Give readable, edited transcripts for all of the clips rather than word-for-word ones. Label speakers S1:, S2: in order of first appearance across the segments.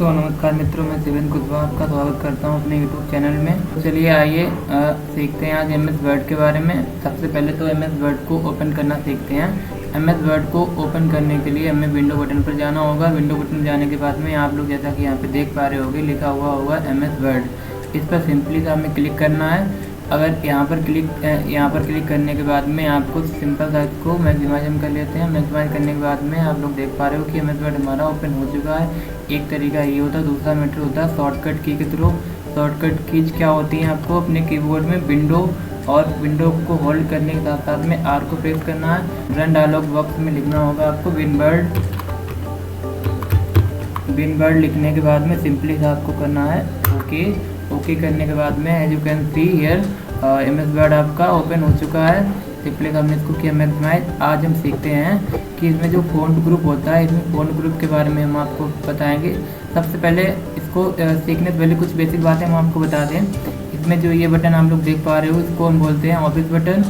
S1: नमस्कार मित्रों, मैं शिवेन कुशवाहा आपका स्वागत करता हूं अपने यूट्यूब चैनल में। तो चलिए आइए सीखते हैं आज एमएस वर्ड के बारे में। सबसे पहले तो एमएस वर्ड को ओपन करना सीखते हैं। एमएस वर्ड को ओपन करने के लिए हमें विंडो बटन पर जाना होगा। विंडो बटन जाने के बाद में आप लोग जैसा कि यहाँ पे देख पा रहे होंगे लिखा हुआ होगा एमएस वर्ड। इस पर सिंपली सा हमें क्लिक करना है। अगर यहाँ पर क्लिक करने के बाद में आपको सिंपल सा इसको मैक्सिमाइज हम कर लेते हैं। मैक्सिमाइज करने के बाद में आप लोग देख पा रहे हो कि एमएस वर्ड हमारा ओपन हो चुका है। एक तरीका ये होता है, दूसरा मैटर होता है शॉर्टकट की के थ्रू। शॉर्टकट कीज क्या होती हैं, आपको अपने कीबोर्ड में विंडो को होल्ड करने के साथ साथ में आर को प्रेस करना है। रन डायलॉग बॉक्स में लिखना होगा आपको विन वर्ड लिखने के बाद में सिंपली सा आपको करना है ओके करने के बाद में as you can see here MS Word आपका ओपन हो चुका है। सिंपली हमने इसको किया मैक्सिमाइज। आज हम सीखते हैं कि इसमें जो फ़ॉन्ट ग्रुप होता है, इसमें फ़ॉन्ट ग्रुप के बारे में हम आपको बताएंगे। सबसे पहले इसको सीखने से पहले कुछ बेसिक बातें हम आपको बता दें। इसमें जो ये बटन आप लोग देख पा रहे हो इसको हम बोलते हैं ऑफिस बटन।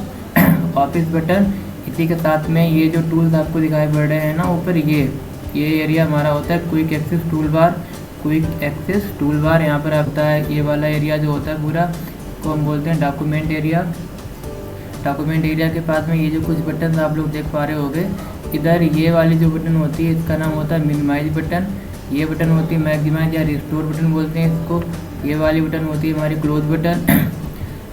S1: ऑफिस बटन, इसी के साथ में ये जो टूल्स आपको दिखाई पड़ रहे हैं ना ऊपर, ये एरिया हमारा होता है क्विक एक्सेस टूल बार। यहाँ पर आता है ये वाला एरिया जो होता है पूरा, को हम बोलते हैं डॉक्यूमेंट एरिया। डॉक्यूमेंट एरिया के पास में ये जो कुछ बटन आप लोग देख पा रहे होंगे, इधर ये वाली जो बटन होती है इसका नाम होता है मिनिमाइज बटन। ये बटन होती है मैक्सिमाइज या रिस्टोर बटन बोलते हैं इसको। ये वाली बटन होती है हमारी क्लोज बटन।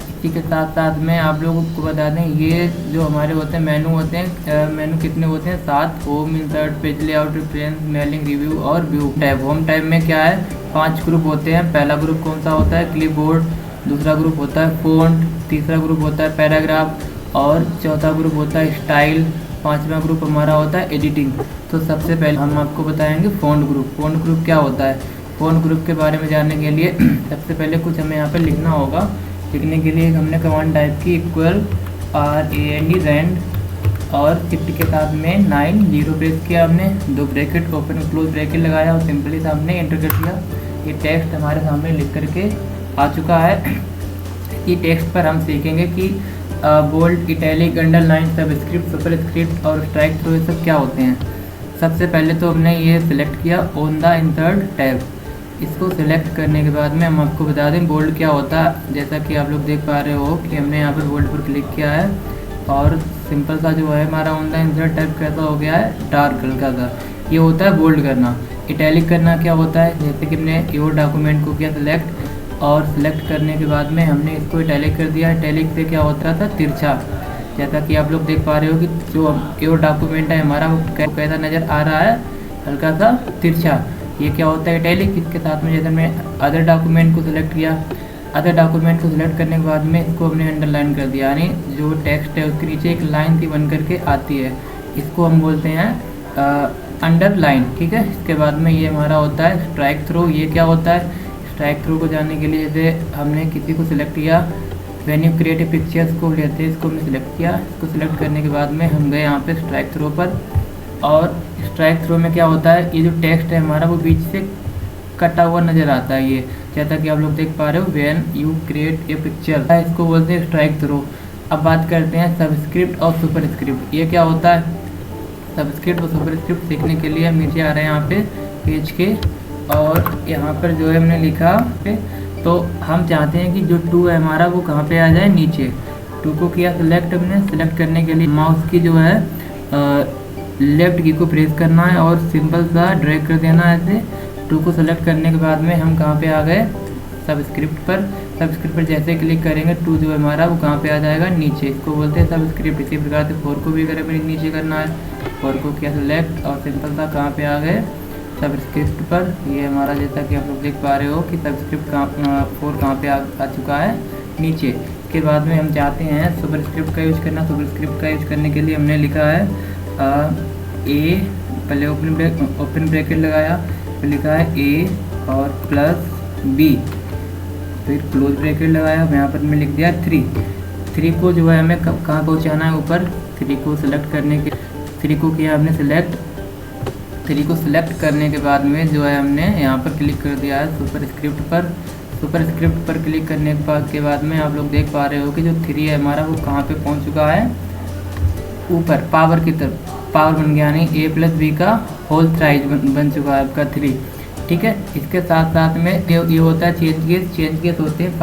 S1: इसी के साथ साथ में आप लोगों को बता दें, ये जो हमारे होते हैं मेनू होते हैं, मेनू कितने होते हैं 7। Home, insert, page layout, reference, mailing, review और व्यू टैब। होम टैब में क्या है 5 ग्रुप होते हैं। पहला ग्रुप कौन सा होता है, क्लिपबोर्ड। दूसरा ग्रुप होता है फ़ॉन्ट। तीसरा ग्रुप होता है पैराग्राफ और चौथा ग्रुप होता है स्टाइल। पांचवा ग्रुप हमारा होता है एडिटिंग। तो सबसे पहले हम आपको बताएंगे फ़ॉन्ट ग्रुप। फ़ॉन्ट ग्रुप क्या होता है, फ़ॉन्ट ग्रुप के बारे में जानने के लिए सबसे पहले कुछ हमें यहाँ पर लिखना होगा। लिखने के लिए हमने कमांड टाइप की RAND और शिफ्ट के साथ में 9 0 प्रेस किया हमने, 2 ब्रैकेट ओपन क्लोज ब्रैकेट लगाया और सिंपली सामने एंटर कर दिया। ये टेक्स्ट हमारे सामने लिख करके आ चुका है। इसी टेक्स्ट पर हम सीखेंगे कि bold, italic, underline, subscript, superscript और स्ट्राइक थ्रू ये सब क्या होते हैं। सबसे पहले तो हमने ये सिलेक्ट किया ऑन द इंसर्ट टैब। इसको सिलेक्ट करने के बाद में हम आपको बता दें बोल्ड क्या होता है। जैसा कि आप लोग देख पा रहे हो कि हमने यहाँ पर बोल्ड पर क्लिक किया है और सिंपल सा जो है हमारा ऑन द इंसर्ट टैब कैसा हो गया है, डार्क हल्का सा। ये होता है बोल्ड करना। इटैलिक करना क्या होता है, जैसे कि हमने योर डॉक्यूमेंट को किया सिलेक्ट और सिलेक्ट करने के बाद में हमने इसको इटैलिक कर दिया। इटैलिक से क्या होता था, तिरछा। जैसा कि आप लोग देख पा रहे हो कि जो योर डॉक्यूमेंट है हमारा वो कैसा नज़र आ रहा है, हल्का सा तिरछा। ये क्या होता है इटैलिक। इसके साथ में जैसे मैं अदर डॉक्यूमेंट को सिलेक्ट किया, अदर डॉक्यूमेंट को सिलेक्ट करने के बाद में इसको हमने अंडरलाइन कर दिया, यानी जो टेक्स्ट है उसके नीचे एक लाइन सी बन करके आती है, इसको हम बोलते हैं अंडरलाइन। ठीक है। इसके बाद में ये हमारा होता है स्ट्राइक थ्रू। ये क्या होता है, स्ट्राइक थ्रू को जानने के लिए जैसे हमने किसी को सिलेक्ट किया, when you create a pictures को लेते हैं, इसको हमने सिलेक्ट किया। इसको सिलेक्ट करने के बाद में हम गए यहाँ पे स्ट्राइक थ्रू पर। और स्ट्राइक थ्रू में क्या होता है, ये जो टेक्स्ट है हमारा वो बीच से कटा हुआ नज़र आता है। ये जैसा कि आप लोग देख पा रहे हो, when you create a picture, इसको बोलते हैं स्ट्राइक थ्रू। अब बात करते हैं सबस्क्रिप्ट और सुपरस्क्रिप्ट। ये क्या होता है, सबस्क्रिप्ट और सुपरस्क्रिप्ट सीखने के लिए हम नीचे आ रहे हैं यहाँ पे पेज के, और यहाँ पर जो है हमने लिखा तो हम चाहते हैं कि जो टू है हमारा वो कहाँ पे आ जाए, नीचे। टू को किया सिलेक्ट हमने। सिलेक्ट करने के लिए माउस की जो है लेफ्ट की को प्रेस करना है और सिंपल सा ड्रैग कर देना है ऐसे। टू को सेलेक्ट करने के बाद में हम कहाँ पे आ गए, सबस्क्रिप्ट पर। सबस्क्रिप्ट पर जैसे क्लिक करेंगे टू जो है हमारा वो कहाँ पे आ जाएगा, नीचे। इसको बोलते हैं सबस्क्रिप्ट। इसी प्रकार से 4 को भी अगर हमें नीचे करना है, 4 को किया सेलेक्ट और सिंपल सा कहाँ पे आ गए, सबस्क्रिप्ट पर। ये हमारा जैसा कि आप लोग देख पा रहे हो कि सबस्क्रिप्ट 4 कहाँ पे आ चुका है, नीचे। इसके बाद में हम चाहते हैं सुपरस्क्रिप्ट का यूज करना। सुपरस्क्रिप्ट का यूज करने के लिए हमने लिखा है पहले ओपन ब्रैकेट लगाया, फिर लिखा है A और +B, फिर क्लोज ब्रैकेट लगाया। यहाँ पर मैं लिख दिया 3 को जो है हमें कहाँ पहुँचाना है, ऊपर। 3 को सिलेक्ट करने के 3 को किया हमने सिलेक्ट। 3 को सिलेक्ट करने के बाद में जो है हमने यहाँ पर क्लिक कर दिया है सुपरस्क्रिप्ट पर। सुपरस्क्रिप्ट पर क्लिक करने के बाद में आप लोग देख पा रहे हो कि जो 3 है हमारा वो कहाँ पे पहुँच चुका है, ऊपर पावर की तरफ। पावर बन गया, यानी A + B का होल साइज बन चुका है आपका 3। ठीक है। इसके साथ साथ में ये होता है चेंज केस होते हैं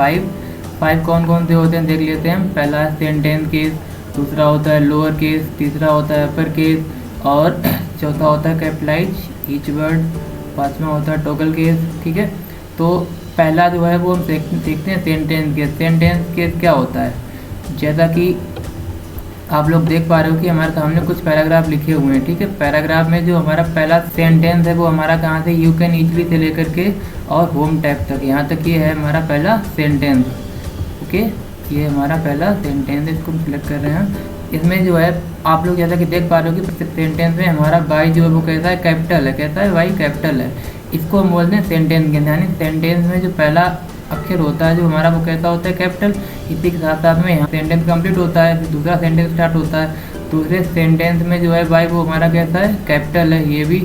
S1: 5 कौन कौन से होते हैं देख लेते हैं हम। पहला है सेंटेंस केस, दूसरा होता है लोअर केस, तीसरा होता है अपर केस और चौथा होता है कैपिटलाइज ईच वर्ड, पांचवा होता है टॉगल केस। ठीक है, तो पहला जो है वो हम देखते हैं सेंटेंस केस। सेंटेंस केस क्या होता है, जैसा कि आप लोग देख पा रहे हो कि हमारे सामने कुछ पैराग्राफ लिखे हुए हैं। ठीक है, पैराग्राफ में जो हमारा पहला सेंटेंस है वो हमारा कहाँ से, यू कैन ईजिली से लेकर के और होम टैग तक, यहाँ तक ये है हमारा पहला सेंटेंस। ओके, ये हमारा पहला सेंटेंस है, इसको हम सिलेक्ट कर रहे हैं। इसमें जो है आप लोग जैसा कि देख पा रहे हो कि सेंटेंस में हमारा वाई जो है वो कैसा है, कैपिटल है। कैसा है, वाई कैपिटल है। इसको हम बोलते हैं सेंटेंस के, यानी सेंटेंस में जो पहला अक्षर होता है जो हमारा वो कैसा होता है, कैपिटल। इसी के साथ साथ में यहाँ सेंटेंस कंप्लीट होता है, फिर दूसरा सेंटेंस स्टार्ट होता है। दूसरे सेंटेंस में जो है वाई वो हमारा कैसा है, कैपिटल है। ये भी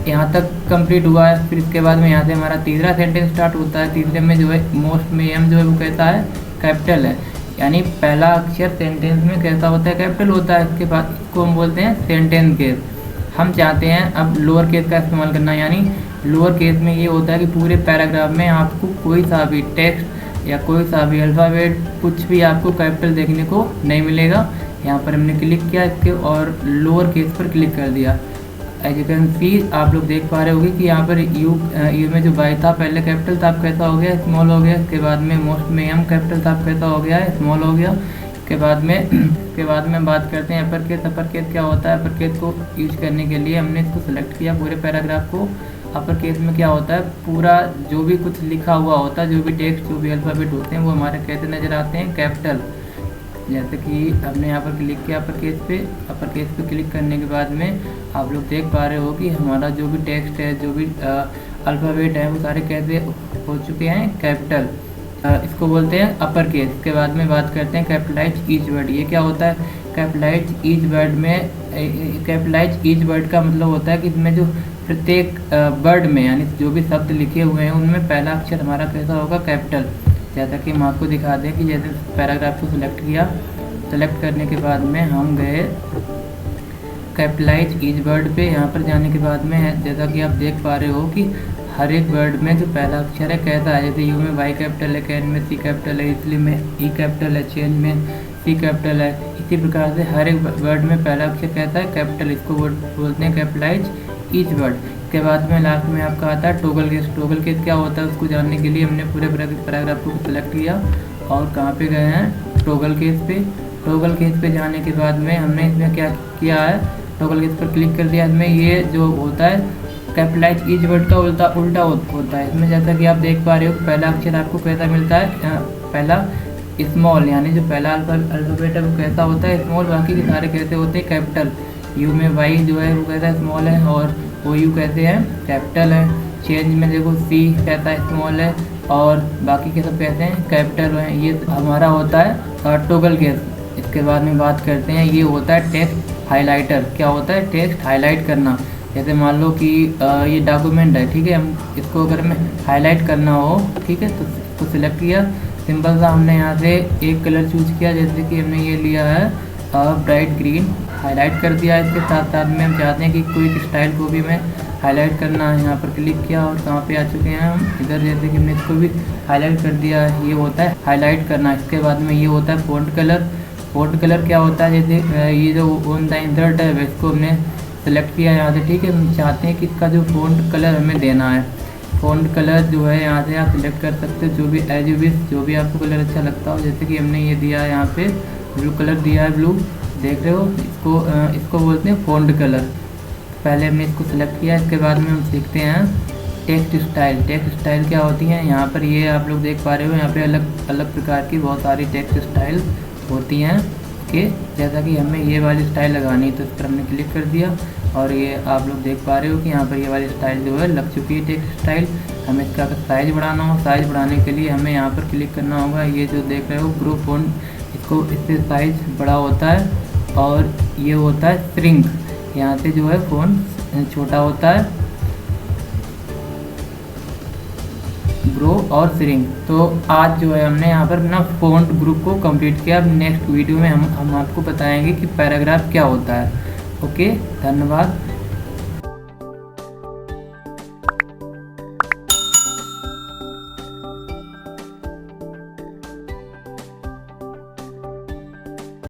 S1: यहाँ तक कंप्लीट हुआ है। फिर इसके बाद में यहाँ से हमारा तीसरा सेंटेंस स्टार्ट होता है। तीसरे में जो है मोस्ट में एम जो है वो कैसा है, कैपिटल है। यानी पहला अक्षर सेंटेंस में कैसा होता है, कैपिटल होता है। इसके बाद इसको हम बोलते हैं सेंटेंस केस। हम चाहते हैं अब लोअर केस का इस्तेमाल करना, यानी लोअर केस में ये होता है कि पूरे पैराग्राफ में आपको कोई सा भी टेक्स्ट या कोई सा भी अल्फ़ाबेट कुछ भी आपको कैपिटल देखने को नहीं मिलेगा। यहाँ पर हमने क्लिक किया इसके और लोअर केस पर क्लिक कर दिया। एज यू कैन सी, आप लोग देख पा रहे होंगे कि यहाँ पर यू में जो वाई था पहले कैपिटल था, अब कैसा हो गया, स्मॉल हो गया। इसके बाद में मोस्ट में एम कैपिटल था, अब कैसा हो गया है, स्मॉल हो गया। इसके बाद में बात करते हैं अपर केस। अपर केस क्या होता है, अपर केस को यूज करने के लिए हमने इसको सेलेक्ट किया पूरे पैराग्राफ को। अपर केस में क्या होता है, पूरा जो भी कुछ लिखा हुआ होता है, जो भी टेक्स्ट, जो भी अल्फ़ाबेट होते हैं वो हमारे कैसे नज़र आते हैं, कैपिटल। जैसे कि हमने यहाँ पर क्लिक किया अपर केस पे क्लिक करने के बाद में आप लोग देख पा रहे हो कि हमारा जो भी टेक्स्ट है, जो भी अल्फ़ाबेट है वो सारे कैसे हो चुके हैं, कैपिटल। इसको बोलते हैं अपर केस। इसके बाद में बात करते हैं कैपिटलाइज ईच वर्ड। ये क्या होता है, कैपिटलाइज ईच वर्ड में, कैपिटलाइज ईच वर्ड का मतलब होता है कि इसमें जो प्रत्येक वर्ड में, यानी जो भी शब्द लिखे हुए हैं उनमें पहला अक्षर हमारा कैसा होगा, कैपिटल। जैसा कि हम आपको दिखा दें कि जैसे पैराग्राफ को सिलेक्ट किया, सेलेक्ट करने के बाद में हम गए कैपिटलाइज ईच वर्ड पे। यहाँ पर जाने के बाद में जैसा कि आप देख पा रहे हो कि हर एक वर्ड में जो पहला अक्षर है कैसा है, जैसे यू में वाई कैपिटल है, कैन में सी कैपिटल है, इसलिए में ई कैपिटल है, चेंज में सी कैपिटल है। इसी प्रकार से हर एक वर्ड में पहला अक्षर कैसा है, कैपिटल। इसको बोलते हैं कैपिटलाइज ईच वर्ड। के बाद में लास्ट में आपका आता है टॉगल केस। टॉगल केस क्या होता है उसको जानने के लिए हमने पूरे पैराग्राफ को सिलेक्ट किया और कहाँ पे गए हैं, टॉगल केस पे। टॉगल केस पे जाने के बाद में हमने इसमें क्या किया है, टॉगल केस पर क्लिक कर दिया। इसमें ये जो होता है कैपिटलाइज ईच वर्ड का उल्टा होता है। इसमें जैसा कि आप देख पा रहे हो पहला अक्षर आपको कैसा मिलता है, पहला स्मॉल, यानी जो पहला अल्फ़ाबेट है वो कैसा होता है, स्मॉल। बाकी के सारे कैसे होते हैं, कैपिटल। यू में वाई जो है वो कैसा स्मॉल है और ओ यू कैसे है, कैपिटल है। चेंज में देखो सी कैसा स्मॉल है और बाकी के सब कैसे हैं, कैपिटल है। ये हमारा होता है टॉगल केस। इसके बाद में बात करते हैं, ये होता है टेक्स्ट हाइलाइटर। क्या होता है, टेक्स्ट हाईलाइट करना। जैसे मान लो कि ये डॉक्यूमेंट है, ठीक है, हम इसको अगर हमें हाईलाइट करना हो, ठीक है, तो इसको सिलेक्ट किया, सिंपल सा हमने यहाँ से एक कलर चूज किया, जैसे कि हमने ये लिया है ब्राइट ग्रीन, हाईलाइट कर दिया। इसके साथ साथ में हम चाहते हैं कि कोई स्टाइल को भी हमें हाईलाइट करना है, यहाँ पर क्लिक किया और कहाँ पे आ चुके हैं हम, इधर। जैसे कि हमने इसको भी हाईलाइट कर दिया है, ये होता है हाईलाइट करना। इसके बाद में ये होता है फ़ॉन्ट कलर। फ़ॉन्ट कलर क्या होता है, जैसे ये जो ऑन द इंसर्ट है इसको हमने सेलेक्ट किया यहाँ से, ठीक है। हम चाहते हैं कि इसका जो फ़ॉन्ट कलर हमें देना है, फ़ॉन्ट कलर जो है यहाँ से आप सिलेक्ट कर सकते हो, जो भी एज यू विश, जो भी आपको कलर अच्छा लगता हो। जैसे कि हमने ये दिया है यहाँ पे ब्लू कलर दिया है, ब्लू देख रहे हो, इसको बोलते हैं फ़ॉन्ट कलर। पहले हमने इसको सेलेक्ट किया। इसके बाद में हम सीखते हैं टेक्स्ट स्टाइल। टेक्स्ट स्टाइल क्या होती हैं, यहाँ पर ये आप लोग देख पा रहे हो, यहाँ पे अलग अलग प्रकार की बहुत सारी टेक्स्ट स्टाइल होती हैं। ओके, जैसा कि हमें ये वाली स्टाइल लगानी है तो इस पर हमने क्लिक कर दिया और ये आप लोग देख पा रहे हो कि यहाँ पर ये वाली स्टाइल जो है लग चुकी है, टेक्स्ट स्टाइल। हमें इसका अगर साइज़ बढ़ाना हो, साइज़ बढ़ाने के लिए हमें यहाँ पर क्लिक करना होगा। ये जो देख रहे हो ग्रो फ़ॉन्ट, इसको इससे साइज़ बड़ा होता है और ये होता है श्रिंक, यहाँ से जो है फ़ॉन्ट छोटा होता है, ग्रो और श्रिंक। तो आज जो है हमने यहाँ पर अपना फ़ॉन्ट ग्रुप को कंप्लीट किया। अब नेक्स्ट वीडियो में हम आपको बताएंगे कि पैराग्राफ क्या होता है। ओके, धन्यवाद।